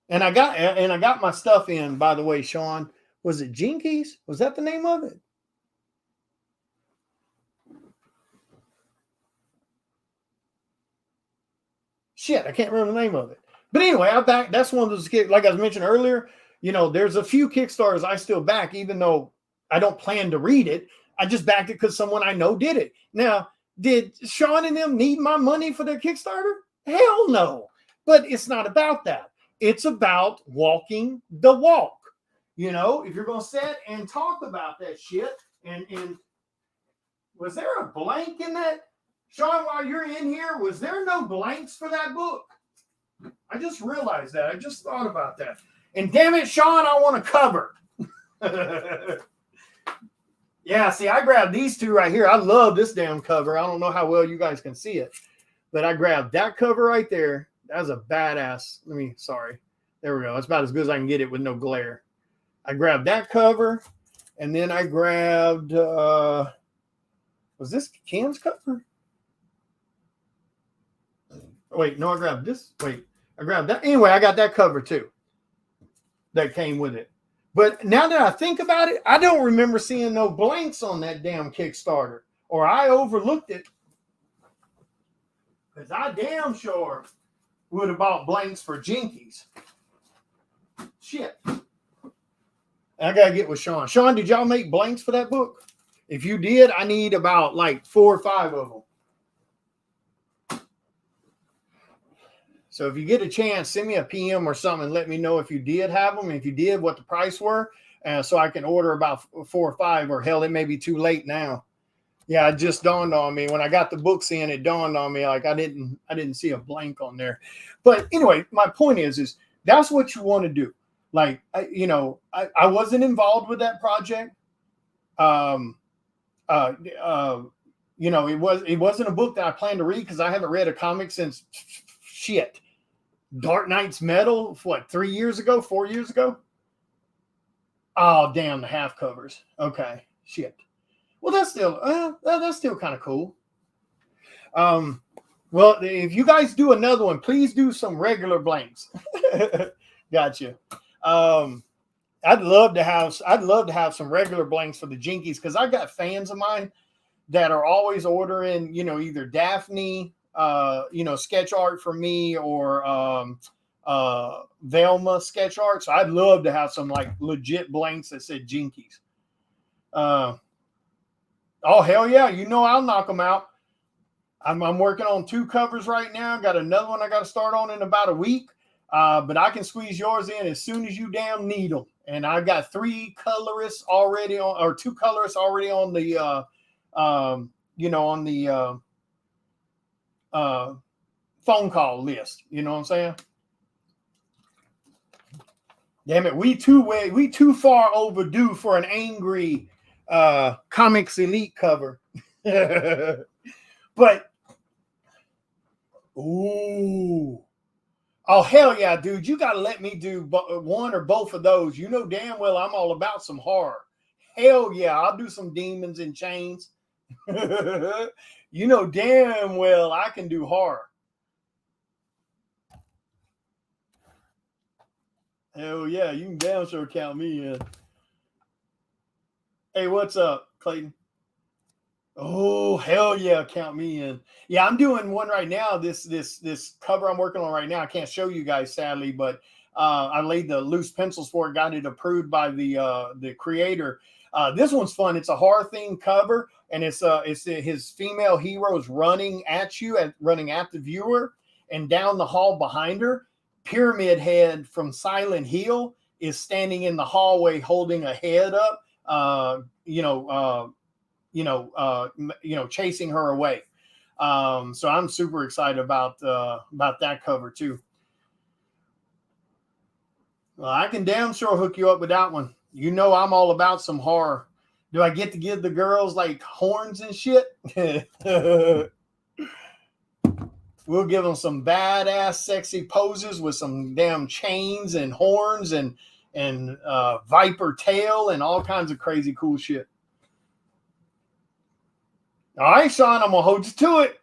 And I got my stuff in, by the way, Sean. Was it Jinkies? Was that the name of it? Shit, I can't remember the name of it. But anyway, that's one of those, like I mentioned earlier, there's a few Kickstarters I still back, even though I don't plan to read it. I just backed it because someone I know did it. Now, did Sean and them need my money for their Kickstarter? Hell no. But it's not about that. It's about walking the walk. If you're going to sit and talk about that shit, and was there a blank in that? Sean, while you're in here, was there no blanks for that book? I just realized that. I just thought about that. And damn it, Sean, I want a cover. Yeah, see, I grabbed these two right here. I love this damn cover. I don't know how well you guys can see it, but I grabbed that cover right there. That was a badass. Sorry. There we go. That's about as good as I can get it with no glare. I grabbed that cover, and then I grabbed, was this Ken's cover? Wait, no, I grabbed this. Wait, I grabbed that. Anyway, I got that cover too that came with it. But now that I think about it, I don't remember seeing no blanks on that damn Kickstarter, or I overlooked it, because I damn sure would have bought blanks for Jinkies. Shit. I got to get with Sean. Sean, did y'all make blanks for that book? If you did, I need about like 4 or 5 of them. So if you get a chance, send me a PM or something and let me know if you did have them. If you did, what the price were, so I can order about 4 or 5, or hell, it may be too late now. Yeah, it just dawned on me when I got the books in. It dawned on me like I didn't see a blank on there. But anyway, my point is that's what you want to do. Like I wasn't involved with that project. It wasn't a book that I planned to read because I haven't read a comic since Dark Knight's Metal, 4 years ago? Oh, damn, the half covers. Okay, shit. Well, that's still kind of cool. Well, if you guys do another one, please do some regular blanks. Gotcha. I'd love to have some regular blanks for the Jinkies, because I got fans of mine that are always ordering, either Daphne, sketch art for me, or Velma sketch art. So I'd love to have some like legit blanks that said Jinkies. Oh hell yeah! You know I'll knock them out. I'm working on 2 covers right now. Got another one I got to start on in about a week. But I can squeeze yours in as soon as you damn need them. And I've got 3 colorists already on, or 2 colorists already on the, on the phone call list. You know what I'm saying? Damn it, we too far overdue for an angry Comics Elite cover. But ooh. Oh, hell yeah, dude. You got to let me do one or both of those. You know damn well I'm all about some horror. Hell yeah, I'll do some demons in chains. You know damn well I can do horror. Hell yeah, you can damn sure count me in. Hey, what's up, Clayton? Oh, hell yeah, count me in. Yeah, I'm doing one right now. This cover I'm working on right now. I can't show you guys, sadly, but I laid the loose pencils for it, got it approved by the creator. This one's fun. It's a horror themed cover, and it's his female heroes running at you, running at the viewer, and down the hall behind her, Pyramid Head from Silent Hill is standing in the hallway holding a head up. Chasing her away. So I'm super excited about that cover too. Well, I can damn sure hook you up with that one. You know I'm all about some horror. Do I get to give the girls like horns and shit? We'll give them some badass, sexy poses with some damn chains and horns and viper tail and all kinds of crazy cool shit. All right, Sean, I'm gonna hold you to it.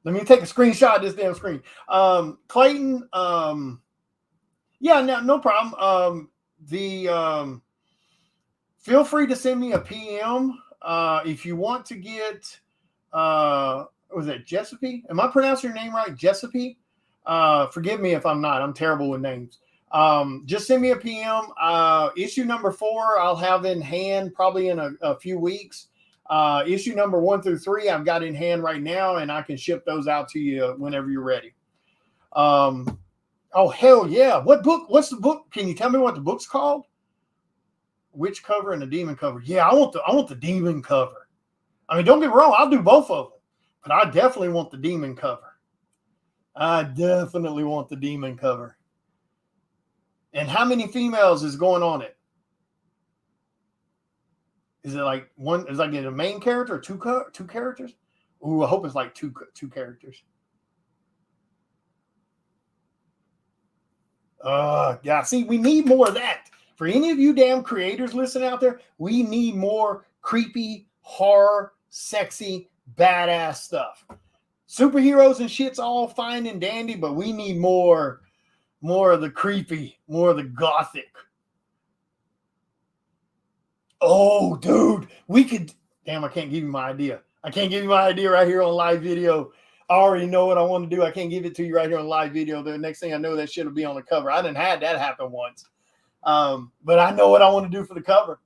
Let me take a screenshot of this damn screen. Clayton, yeah, no problem. Feel free to send me a PM if you want to get was it Jessipe? Am I pronouncing your name right? Jessipe? Forgive me if I'm not. I'm terrible with names. Just send me a PM. Issue number 4, I'll have in hand probably in a few weeks. Issue number 1 through 3, I've got in hand right now, and I can ship those out to you whenever you're ready. Oh, hell yeah. What book? What's the book? Can you tell me what the book's called? Witch cover and a demon cover. Yeah, I want the demon cover. I mean, don't get me wrong, I'll do both of them, but I definitely want the demon cover. I definitely want the demon cover. And how many females is going on it? Is it like one? Is like a main character or two characters? Ooh, I hope it's like two characters. Yeah. See, we need more of that. For any of you damn creators listening out there, we need more creepy, horror, sexy, badass stuff. Superheroes and shit's all fine and dandy, but we need more of the creepy, more of the gothic. Oh, dude, we could. Damn, I can't give you my idea. I can't give you my idea right here on live video. I already know what I want to do. I can't give it to you right here on live video. The next thing I know, that shit will be on the cover. I didn't had that happen once. But I know what I want to do for the cover.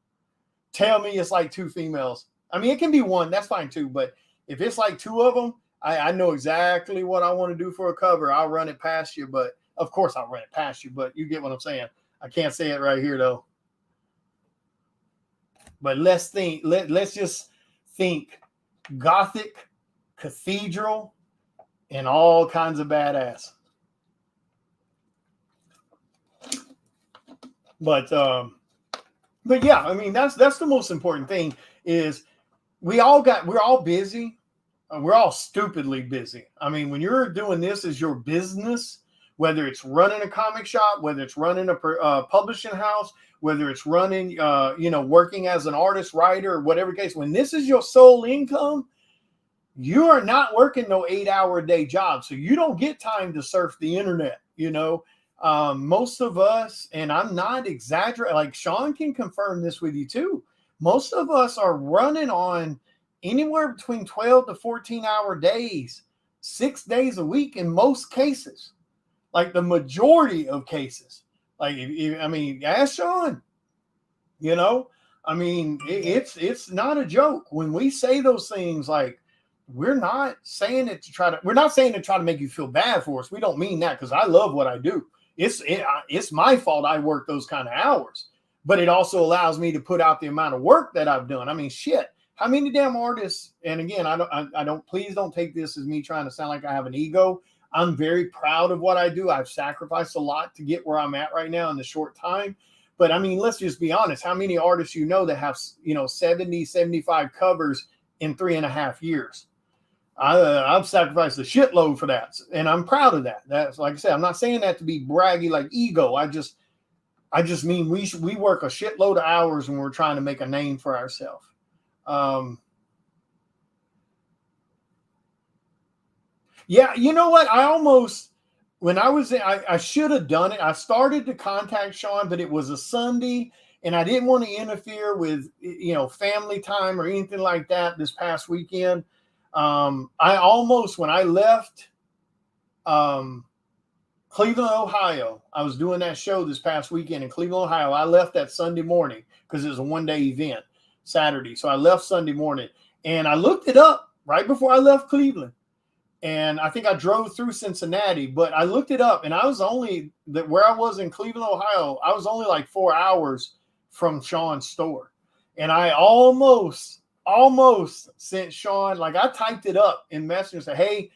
Tell me it's like 2 females. I mean, it can be 1. That's fine too. But if it's like 2 of them, I know exactly what I want to do for a cover. I'll run it past you. But of course I'll run it past you. But you get what I'm saying. I can't say it right here though. But let's think. Let's just think gothic, cathedral, and all kinds of badass. But yeah, I mean that's the most important thing is we're all busy. We're all stupidly busy. I mean, when you're doing this as your business, whether it's running a comic shop, whether it's running a publishing house, whether it's running, working as an artist, writer, or whatever case, when this is your sole income, you are not working no 8-hour-a-day job. So you don't get time to surf the internet, most of us, and I'm not exaggerating, like Sean can confirm this with you too. Most of us are running on anywhere between 12 to 14-hour days, 6 days a week in most cases. Like the majority of cases. Like, I mean, ask Sean. You know, I mean, it's not a joke when we say those things. Like, we're not saying it to try to. We're not saying to try to make you feel bad for us. We don't mean that, because I love what I do. It's my fault I work those kind of hours, but it also allows me to put out the amount of work that I've done. I mean, shit. How many damn artists? And again, I don't. Please don't take this as me trying to sound like I have an ego. I'm very proud of what I do. I've sacrificed a lot to get where I'm at right now in the short time. But I mean, let's just be honest. How many artists you know that have, 70, 75 covers in 3.5 years? I've sacrificed a shitload for that. And I'm proud of that. That's, like I said, I'm not saying that to be braggy like ego. I just mean we work a shitload of hours when we're trying to make a name for ourselves. Yeah, you know what? When I was, I should have done it. I started to contact Sean, but it was a Sunday, and I didn't want to interfere with, family time or anything like that this past weekend. When I left Cleveland, Ohio, I was doing that show this past weekend in Cleveland, Ohio. I left that Sunday morning because it was a one-day event, Saturday. So I left Sunday morning, and I looked it up right before I left Cleveland. And I think I drove through Cincinnati, but I looked it up, and I was where I was in Cleveland, Ohio, I was only like 4 hours from Sean's store. And I almost sent Sean, like, I typed it up in Messenger and said, hey,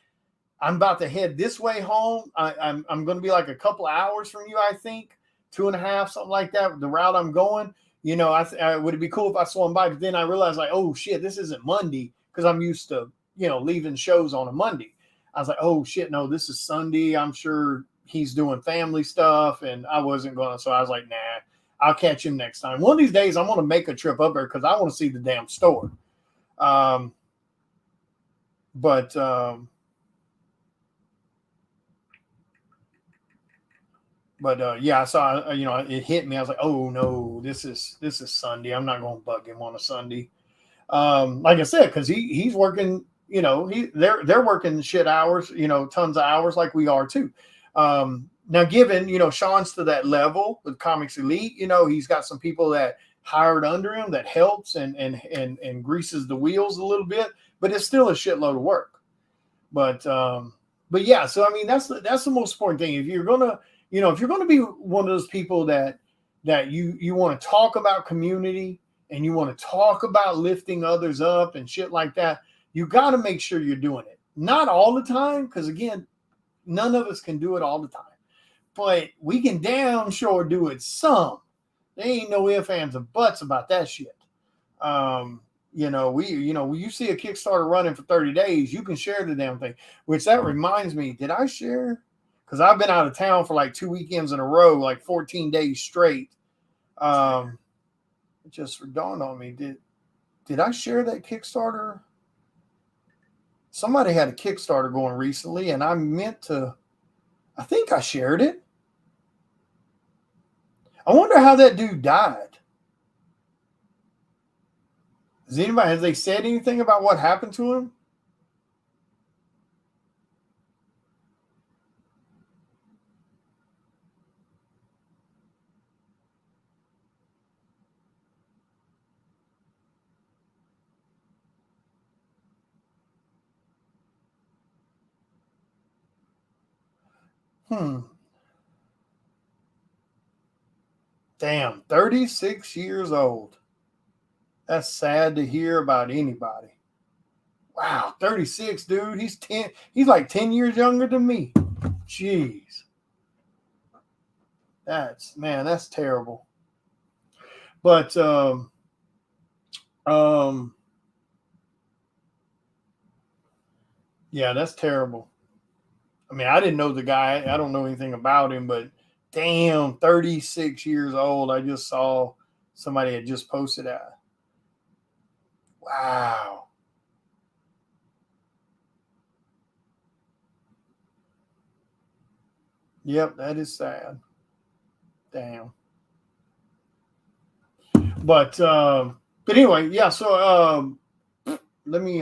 I'm about to head this way home. I'm going to be like a couple of hours from you, I think, 2.5, something like that, the route I'm going. Would it be cool if I swung by? But then I realized, like, oh shit, this isn't Monday, because I'm used to, leaving shows on a Monday. I was like, oh shit, no, this is Sunday. I'm sure he's doing family stuff, and I wasn't going to. So I was like, nah, I'll catch him next time. One of these days, I'm going to make a trip up there because I want to see the damn store. Yeah, I saw, it hit me. I was like, oh no, this is Sunday. I'm not going to bug him on a Sunday. Like I said, because he's working. They're working shit hours, tons of hours like we are too. Now, given, Sean's to that level with Comics Elite, he's got some people that hired under him that helps and greases the wheels a little bit, but it's still a shitload of work. But yeah, so I mean, that's the most important thing. If you're gonna be one of those people that you want to talk about community and you want to talk about lifting others up and shit like that, you got to make sure you're doing it. Not all the time, because again, none of us can do it all the time. But we can damn sure do it some. There ain't no ifs, ands, or buts about that shit. When you see a Kickstarter running for 30 days, you can share the damn thing. Which that reminds me, did I share? Because I've been out of town for like 2 weekends in a row, like 14 days straight. It just dawned on me. Did I share that Kickstarter? Somebody had a Kickstarter going recently, and I think I shared it. I wonder how that dude died. Has they said anything about what happened to him? Damn, 36 years old. That's sad to hear about anybody. Wow, 36, dude. He's like 10 years younger than me. Jeez. That's terrible. But yeah, that's terrible. I mean, I didn't know the guy. I don't know anything about him, but damn, 36 years old. I just saw somebody had just posted that. Wow. Yep, that is sad. Damn. But anyway, yeah. So let me.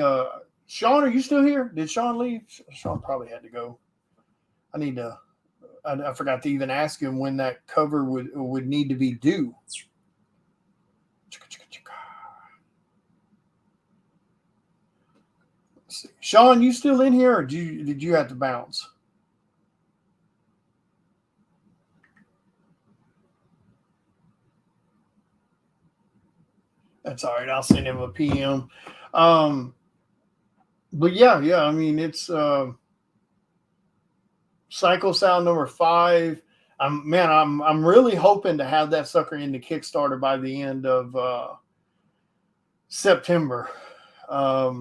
Sean, are you still here? Did Sean leave? Sean probably had to go. I need to I forgot to even ask him when that cover would need to be due. Let's see. Sean, you still in here, or did you have to bounce? That's all right. I'll send him a PM. But yeah. I mean, it's Cycle Sound number 5. I'm really hoping to have that sucker into Kickstarter by the end of September. I'd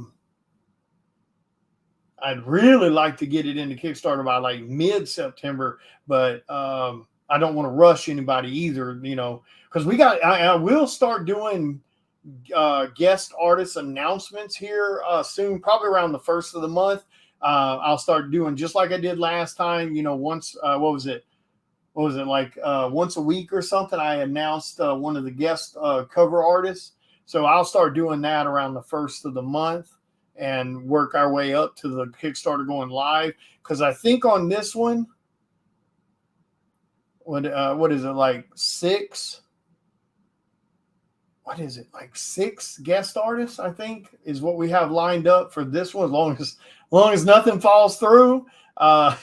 really like to get it into Kickstarter by like mid-September, but I don't want to rush anybody either, because I will start doing guest artist announcements here soon, probably around the first of the month. I'll start doing just like I did last time, once, what was it like once a week or something, I announced one of the guest cover artists. So I'll start doing that around the first of the month and work our way up to the Kickstarter going live. Because I think on this one, what is it, like 6? What is it, like 6 guest artists, I think, is what we have lined up for this one, as long as nothing falls through. I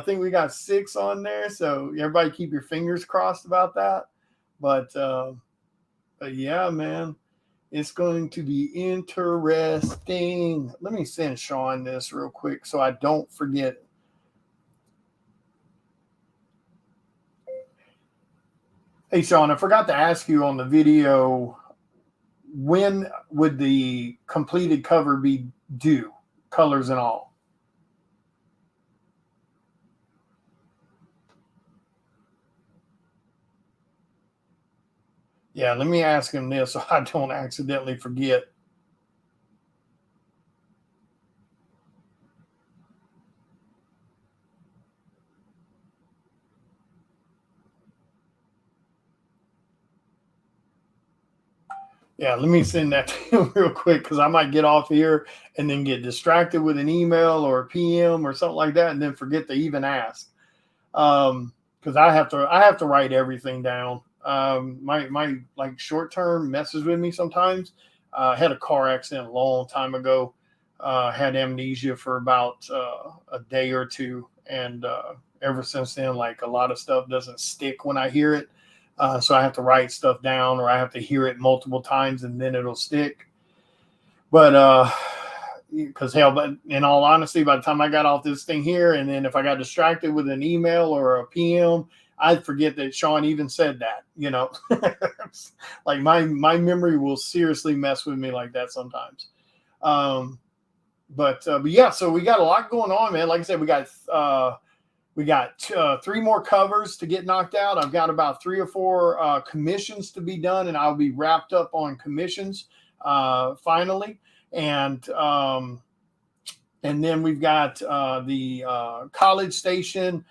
think we got 6 on there, so everybody keep your fingers crossed about that. But yeah, man, it's going to be interesting. Let me send Sean this real quick so I don't forget. Hey, Sean, I forgot to ask you on the video, when would the completed cover be due, colors and all? Yeah, let me ask him this so I don't accidentally forget. Yeah, let me send that to him real quick, because I might get off here and then get distracted with an email or a PM or something like that, and then forget to even ask. Because I have to write everything down. My like short term messes with me sometimes. I had a car accident a long time ago. Had amnesia for about a day or two, and ever since then, like, a lot of stuff doesn't stick when I hear it. So I have to write stuff down, or I have to hear it multiple times, and then it'll stick. But because hell, but in all honesty, by the time I got off this thing here, and then if I got distracted with an email or a PM, I'd forget that Sean even said that. Like my memory will seriously mess with me like that sometimes. But yeah, so we got a lot going on, man. Like I said, we got 3 more covers to get knocked out. I've got about 3 or 4 commissions to be done, and I'll be wrapped up on commissions finally. And then we've got the College Station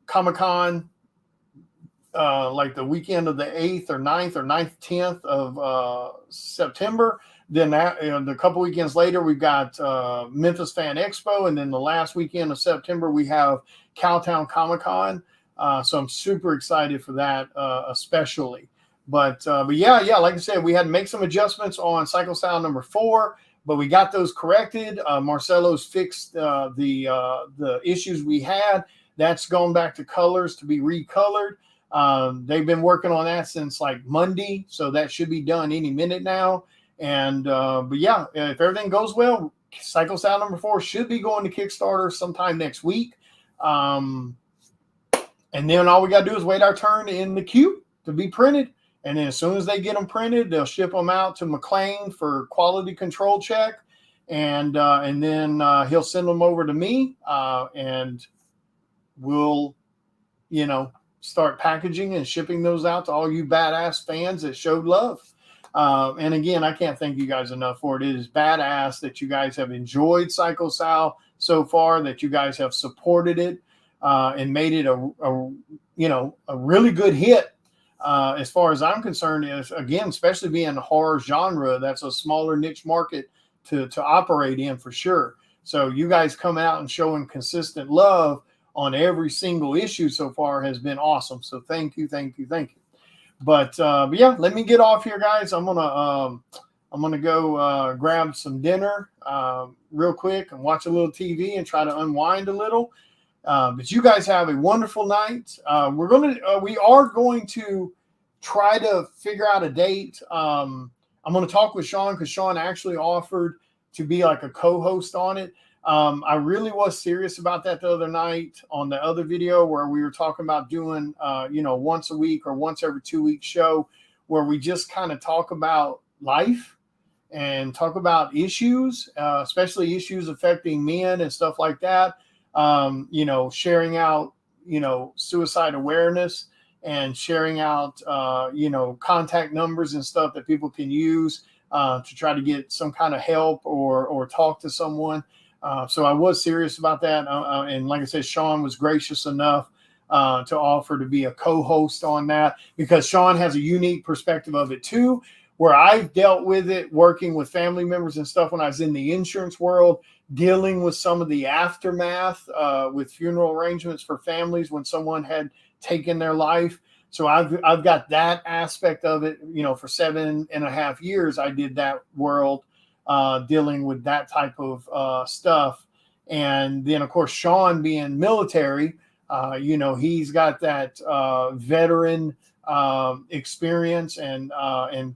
Comic-Con, like the weekend of the 8th or 9th or 9th, 10th of September. Then a couple weekends later, we've got Memphis Fan Expo. And then the last weekend of September, we have Cowtown Comic-Con. So I'm super excited for that, especially. But yeah, like I said, we had to make some adjustments on Cycle Sound number 4, but we got those corrected. Marcelo's fixed the issues we had. That's gone back to colors to be recolored. They've been working on that since like Monday, so that should be done any minute now. And but yeah, if everything goes well, Cycle Sound number 4 should be going to Kickstarter sometime next week. And then all we got to do is wait our turn in the queue to be printed. And then as soon as they get them printed, they'll ship them out to McLean for quality control check. And then he'll send them over to me, and we'll, start packaging and shipping those out to all you badass fans that showed love. And again, I can't thank you guys enough for it. It is badass that you guys have enjoyed Cycle Sal so far, that you guys have supported it and made it a really good hit. As far as I'm concerned, is again, especially being a horror genre, that's a smaller niche market to operate in for sure. So you guys come out and showing consistent love on every single issue so far has been awesome. So thank you. But yeah, let me get off here, guys. I'm gonna go grab some dinner real quick and watch a little TV and try to unwind a little. But you guys have a wonderful night. We are going to try to figure out a date. I'm going to talk with Sean because Sean actually offered to be like a co-host on it. I really was serious about that the other night on the other video where we were talking about doing, once a week or once every 2 week show where we just kind of talk about life and talk about issues, especially issues affecting men and stuff like that. Sharing out, suicide awareness and sharing out, contact numbers and stuff that people can use to try to get some kind of help or talk to someone. So I was serious about that. And like I said, Sean was gracious enough to offer to be a co-host on that because Sean has a unique perspective of it too, where I've dealt with it working with family members and stuff when I was in the insurance world, dealing with some of the aftermath with funeral arrangements for families when someone had taken their life. So I've got that aspect of it. For 7.5 years, I did that world dealing with that type of stuff. And then, of course, Sean being military, he's got that veteran experience and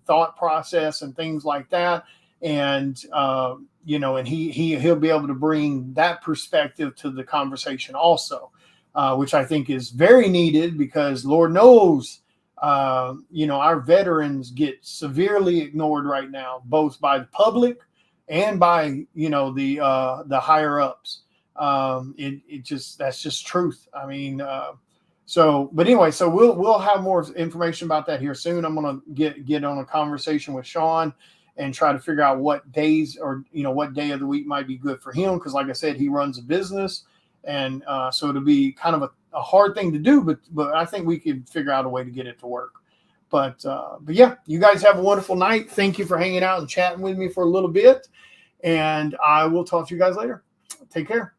thought process and things like that. And, and he'll be able to bring that perspective to the conversation also, which I think is very needed because Lord knows, our veterans get severely ignored right now, both by the public and by, the higher ups. That's just truth. I mean, but anyway, so we'll have more information about that here soon. I'm going to get on a conversation with Sean and try to figure out what days or, what day of the week might be good for him. Cause like I said, he runs a business and so it'll be kind of a hard thing to do, but I think we could figure out a way to get it to work. But yeah, you guys have a wonderful night. Thank you for hanging out and chatting with me for a little bit. And I will talk to you guys later. Take care.